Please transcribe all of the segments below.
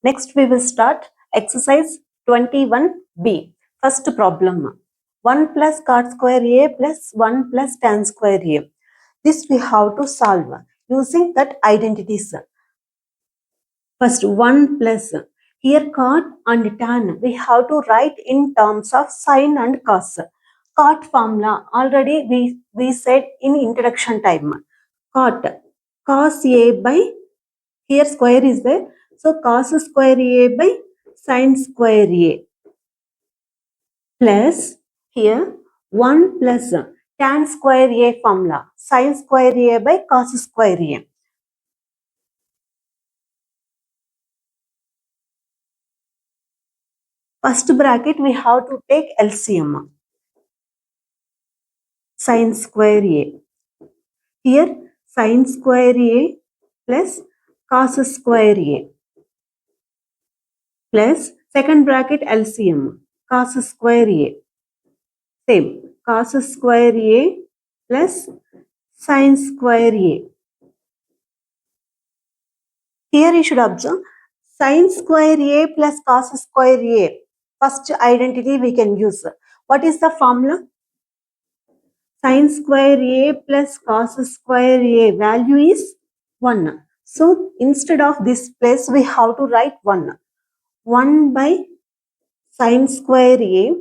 Next we will start exercise 21b. First problem. 1 plus cot square a plus 1 plus tan square a. This we have to solve using that identities. First 1 plus. Here cot and tan we have to write in terms of sin and cos. Cot formula already we said in introduction time. Cot cos a by, here square is there, so cos square a by sin square a plus here 1 plus tan square a formula, sin square a by cos square a. First bracket we have to take LCM. Sin square a. Here sin square a plus cos square a plus second bracket LCM cos square a. Same cos square a plus sin square a. Here you should observe sin square a plus cos square a. First identity we can use. What is the formula? Sin square a plus cos square a value is 1. So instead of this place we have to write 1. 1 by sin square a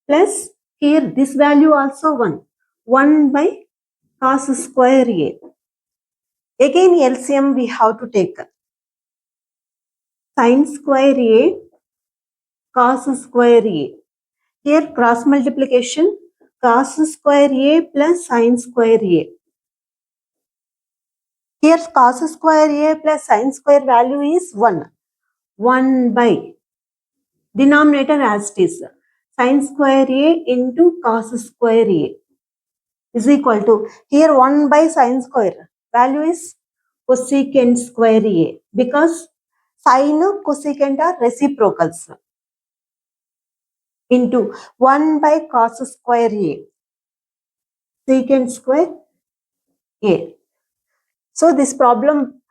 plus here this value also 1. 1 by cos square a. Again LCM we have to take. Sin square a cos square a. Here cross multiplication cos square a plus sin square a. Here cos square a plus sin square value is 1. 1 by denominator as it is. Sin square a into cos square a is equal to, here 1 by sin square value is cosecant square a because sin cosecant are reciprocals, into 1 by cos square a secant square a. So this problem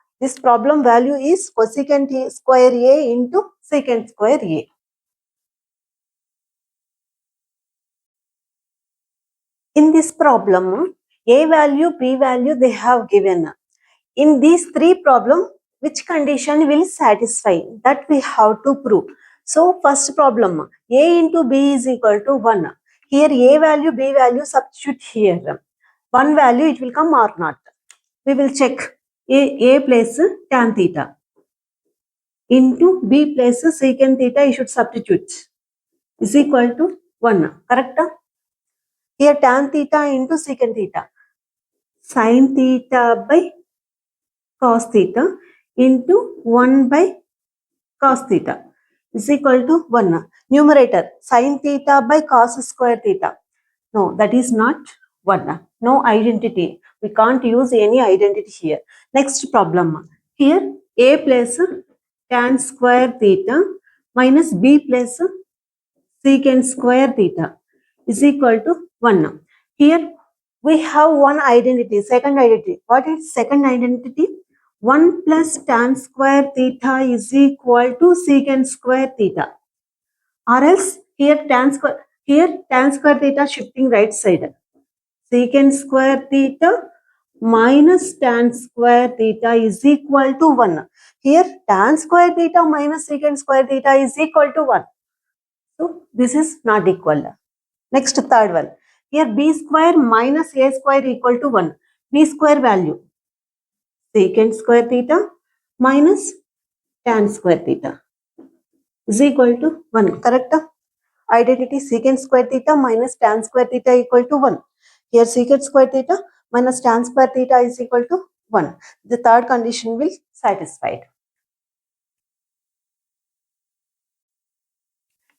value is cosecant square a into secant square a. In this problem, a value, b value they have given. In these three problems, which condition will satisfy? That we have to prove. So first problem, a into b is equal to 1. Here a value, b value substitute here. 1 value it will come or not. We will check. A place tan theta into b place secant theta you should substitute is equal to 1. Correct? Here tan theta into secant theta. Sin theta by cos theta into 1 by cos theta is equal to 1. Numerator sin theta by cos square theta. No, that is not 1. No identity. We can't use any identity here. Next problem. Here a plus tan square theta minus b plus secant square theta is equal to 1. Here we have one identity, second identity. What is second identity? 1 plus tan square theta is equal to secant square theta. Or else here tan square theta shifting right side. Secant square theta minus tan square theta is equal to 1. Here tan square theta minus secant square theta is equal to 1. So this is not equal. Next third one. Here b square minus a square equal to 1. B square value secant square theta minus tan square theta is equal to 1. Correct? Identity secant square theta minus tan square theta equal to 1. Here secant square theta minus tan square theta is equal to 1. The third condition will satisfied.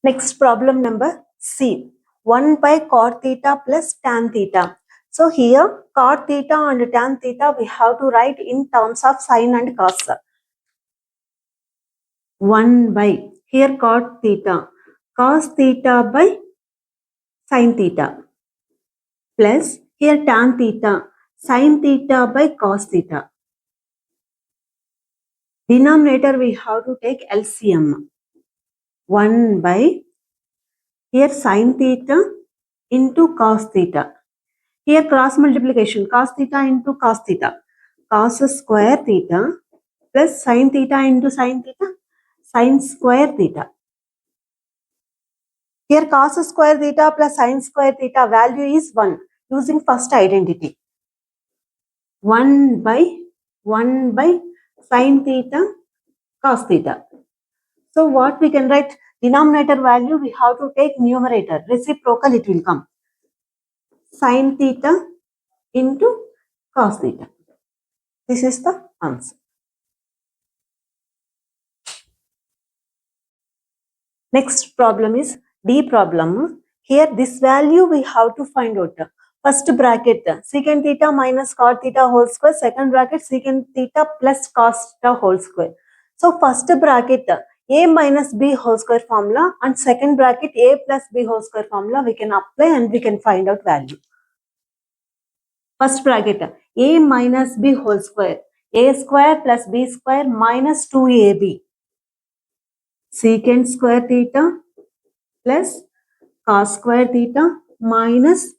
Next problem number C. 1 by cot theta plus tan theta. So here cot theta and tan theta we have to write in terms of sin and cos. 1 by, here cot theta, cos theta by sin theta plus here tan theta, sin theta by cos theta. Denominator we have to take LCM. 1 by, here sin theta into cos theta. Here cross multiplication, cos theta into cos theta. Cos square theta plus sin theta into sin theta, sin square theta. Here cos square theta plus sin square theta value is 1 using first identity. 1 by sin theta cos theta. So what we can write? Denominator value we have to take numerator. Reciprocal it will come. Sin theta into cos theta. This is the answer. Next problem is D problem. Here this value we have to find out. First bracket secant theta minus cot theta whole square. Second bracket secant theta plus cos theta whole square. So first bracket a minus b whole square formula and second bracket a plus b whole square formula we can apply and we can find out value. First bracket a minus b whole square. A square plus b square minus 2ab. Secant square theta plus cos square theta minus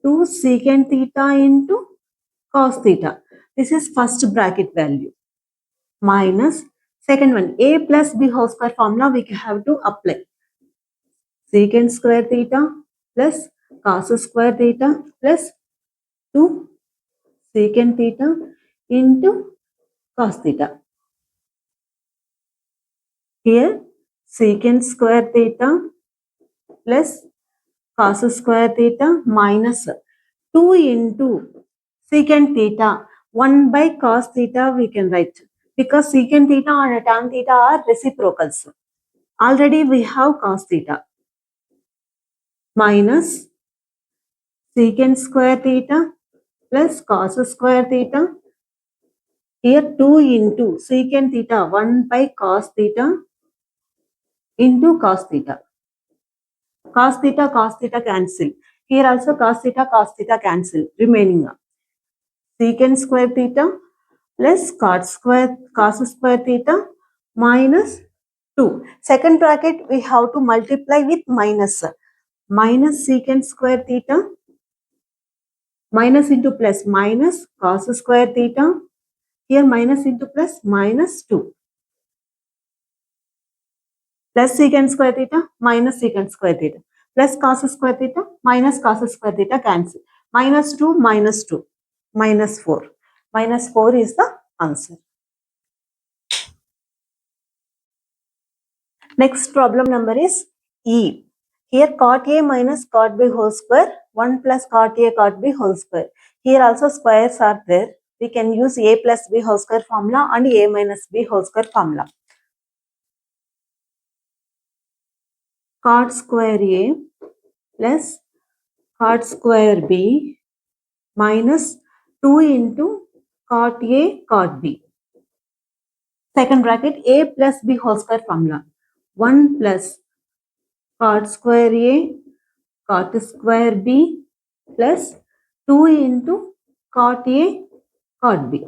2 secant theta into cos theta. This is first bracket value. Minus second one, a plus b whole square formula we have to apply. Secant square theta plus cos square theta plus 2 secant theta into cos theta. Here secant square theta plus cos square theta minus 2 into secant theta 1 by cos theta we can write because secant theta and tan theta are reciprocals. Already we have cos theta minus secant square theta plus cos square theta. Here 2 into secant theta 1 by cos theta into cos theta. Cos theta cancel. Here also cos theta cancel. Remaining secant square theta plus cos square theta minus 2. Second bracket we have to multiply with minus. Minus secant square theta minus into plus minus cos square theta. Here minus into plus minus 2. Plus secant square theta minus secant square theta plus cos square theta minus cos square theta cancel. Minus 2 minus 2 minus 4. Minus 4 is the answer. Next problem number is E. Here cot A minus cot B whole square 1 plus cot A cot B whole square. Here also squares are there. We can use A plus B whole square formula and A minus B whole square formula. Cot square A plus cot square B minus 2 into cot A cot B. Second bracket A plus B whole square formula. 1 plus cot square A cot square B plus 2 into cot A cot B.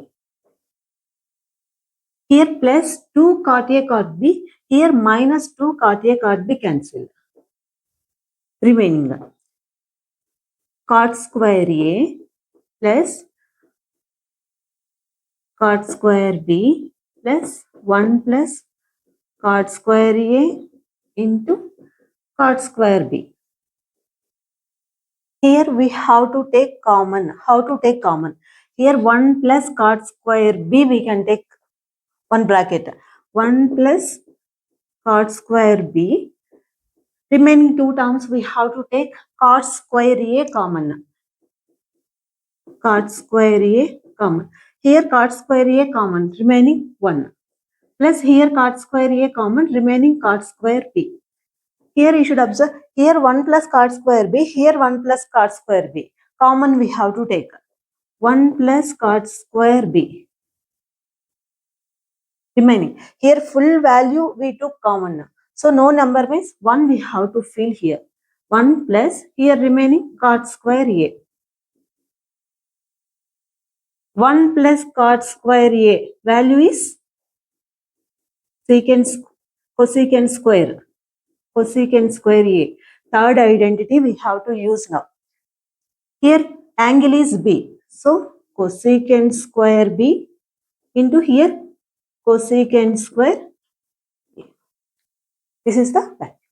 Here plus 2 cot A cot B. Here minus 2 cot A cot B cancel. Remaining cot square A plus cot square B plus 1 plus cot square A into cot square B. Here we have to take common. How to take common? Here 1 plus cot square B we can take one bracket. 1 plus cot square B. Remaining two terms we have to take cot square A common. Cot square A common. Here cot square A common. Remaining 1. Plus here cot square A common. Remaining cot square B. Here you should observe, here 1 plus cot square B, here 1 plus cot square B. Common we have to take. 1 plus cot square B. Remaining. Here full value we took common. So no number means 1 we have to fill here. 1 plus here remaining cot square A. 1 plus cot square A value is secant, cosecant square, cosecant square A. Third identity we have to use now. Here angle is B. So cosecant square B into here cosecant square A. This is the value.